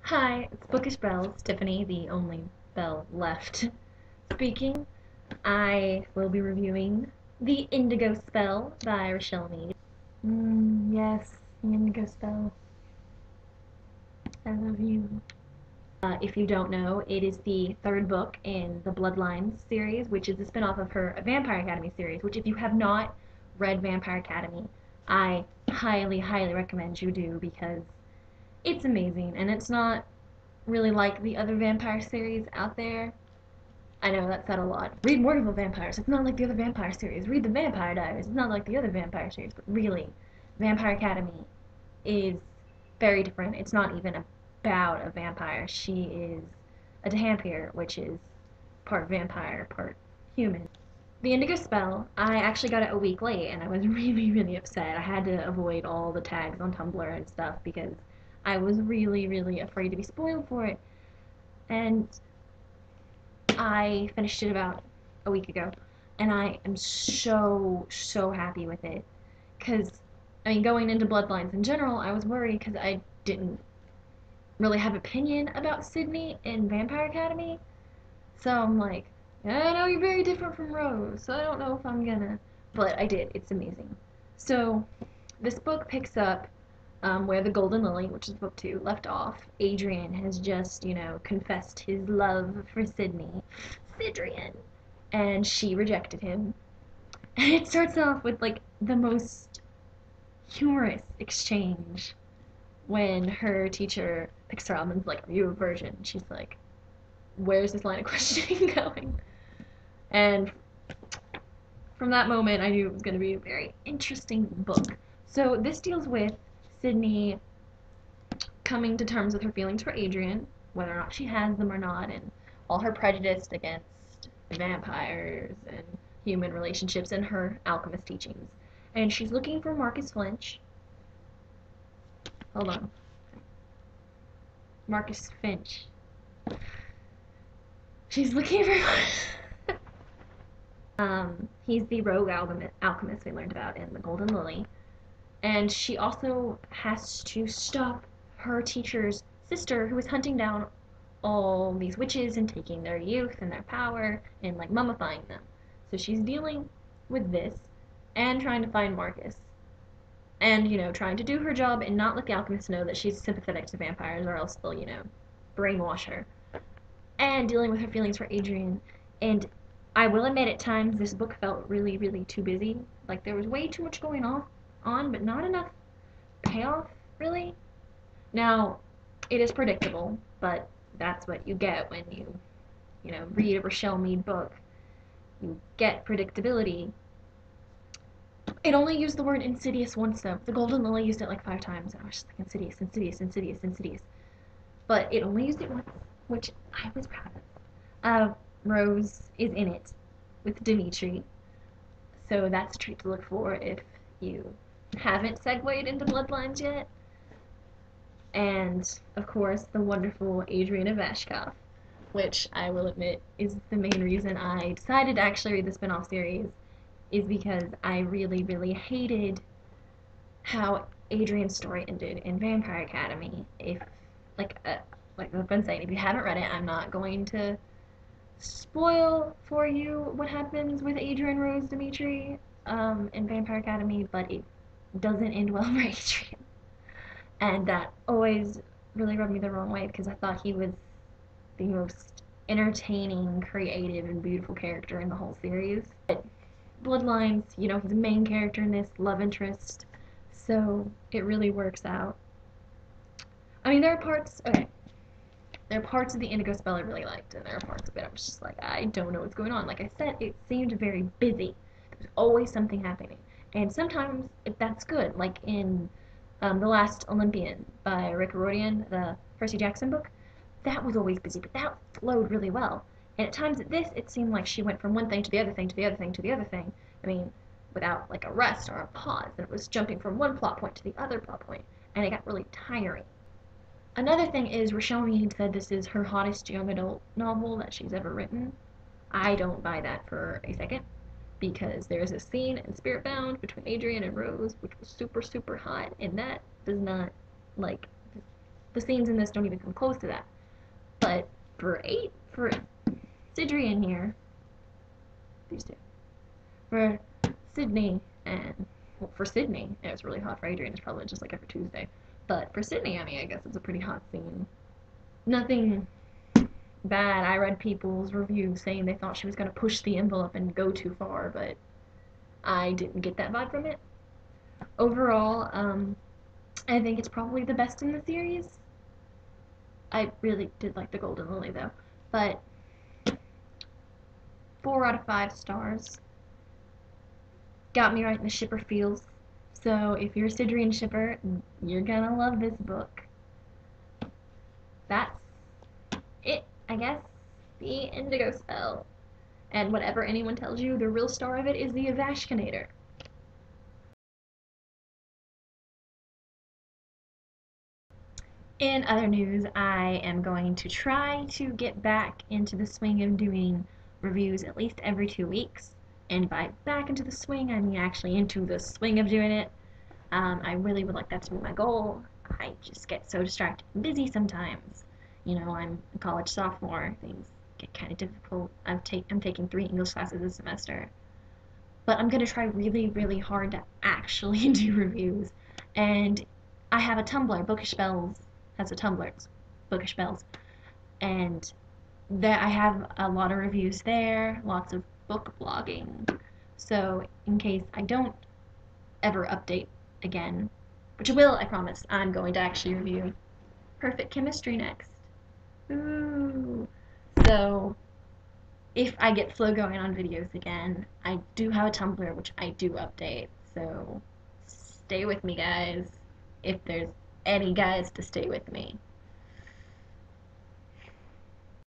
Hi, it's Bookishbelles, Tiffany, the only bell left speaking. I will be reviewing The Indigo Spell by Richelle Mead. Yes, The Indigo Spell. I love you. If you don't know, it is the third book in the Bloodlines series, which is a spin-off of her Vampire Academy series, which if you have not read Vampire Academy, I highly, highly recommend you do because it's amazing and it's not really like the other vampire series out there. I know that said a lot. Read more of the vampires. It's not like the other vampire series. Read the Vampire Diaries. It's not like the other vampire series. But really, Vampire Academy is very different. It's not even about a vampire. She is a Dhampir, which is part vampire, part human. The Indigo Spell, I actually got it a week late, and I was really, really upset. I had to avoid all the tags on Tumblr and stuff because I was really, really afraid to be spoiled for it. And I finished it about a week ago, and I am so, so happy with it. Because, I mean, going into Bloodlines in general, I was worried because I didn't really have opinion about Sydney in Vampire Academy. So I'm like, I know you're very different from Rose, so I don't know if I'm gonna. But I did. It's amazing. So, this book picks up where the Golden Lily, which is book 2, left off. Adrian has just, confessed his love for Sydney. Sidrian. And she rejected him. And it starts off with, like, the most humorous exchange when her teacher picks her up and's like, are you a virgin? She's like, where's this line of questioning going? And from that moment, I knew it was going to be a very interesting book. So this deals with Sydney coming to terms with her feelings for Adrian, whether or not she has them or not, and all her prejudice against vampires and human relationships and her alchemist teachings. And she's looking for Marcus Finch. Hold on. Marcus Finch. She's looking for he's the rogue alchemist we learned about in the Golden Lily. And she also has to stop her teacher's sister who is hunting down all these witches and taking their youth and their power and like mummifying them. So she's dealing with this and trying to find Marcus. And, trying to do her job and not let the alchemists know that she's sympathetic to vampires or else they'll, brainwash her. And dealing with her feelings for Adrian. And I will admit at times this book felt really, really too busy. Like there was way too much going on, but not enough payoff, really. Now, it is predictable, but that's what you get when you read a Richelle Mead book. You get predictability. It only used the word insidious once, though. The Golden Lily used it like 5 times, and I was just like, insidious, insidious, insidious, insidious. But it only used it once, which I was proud of. Rose is in it with Dimitri, so that's a treat to look for if you haven't segued into Bloodlines yet. And, of course, the wonderful Adrian Ivashkov, which I will admit is the main reason I decided to actually read the spin-off series, is because I really, really hated how Adrian's story ended in Vampire Academy. Like I've been saying, if you haven't read it, I'm not going to spoil for you what happens with Adrian Rose Dimitri in Vampire Academy, but it doesn't end well for Adrian. And that always really rubbed me the wrong way because I thought he was the most entertaining, creative, and beautiful character in the whole series. But Bloodlines, he's the main character in this, love interest, so it really works out. I mean, there are parts of the Indigo Spell I really liked, and there are parts of it I was just like, I don't know what's going on. Like I said, it seemed very busy. There's always something happening. And sometimes that's good, like in The Last Olympian by Rick Riordan, the Percy Jackson book. That was always busy, but that flowed really well. And at times at this, it seemed like she went from one thing to the other thing to the other thing to the other thing. I mean, without like a rest or a pause. And it was jumping from one plot point to the other plot point, and it got really tiring. Another thing is Richelle Mead said this is her hottest young adult novel that she's ever written. I don't buy that for a second, because there's a scene in Spiritbound between Adrian and Rose, which was super, super hot, and that does not, like, The scenes in this don't even come close to that. But for Sidrian here, these two, for Sydney and well, for Sydney, it was really hot. For Adrian, it's probably just like every Tuesday. But for Sydney, I mean, I guess it's a pretty hot scene. Nothing bad. I read people's reviews saying they thought she was going to push the envelope and go too far, but I didn't get that vibe from it. Overall, I think it's probably the best in the series. I really did like the Golden Lily though, but 4 out of 5 stars. Got me right in the shipper feels. So if you're a Sidrian shipper, you're gonna love this book. That's it, I guess. The Indigo Spell. And whatever anyone tells you, the real star of it is the Avashkinator. In other news, I am going to try to get back into the swing of doing reviews at least every 2 weeks. And by back into the swing, I mean actually into the swing of doing it. I really would like that to be my goal. I just get so distracted and busy sometimes. You know, I'm a college sophomore. Things get kind of difficult. I'm taking 3 English classes this semester. But I'm going to try really, really hard to actually do reviews. And I have a Tumblr. Bookishbelles has a Tumblr. It's Bookishbelles. And that I have a lot of reviews there, lots of book blogging. So in case I don't ever update again, which I will, I promise, I'm going to actually review Perfect Chemistry next. Ooh. So if I get slow going on videos again, I do have a Tumblr which I do update. So stay with me, guys. If there's any guys to stay with me.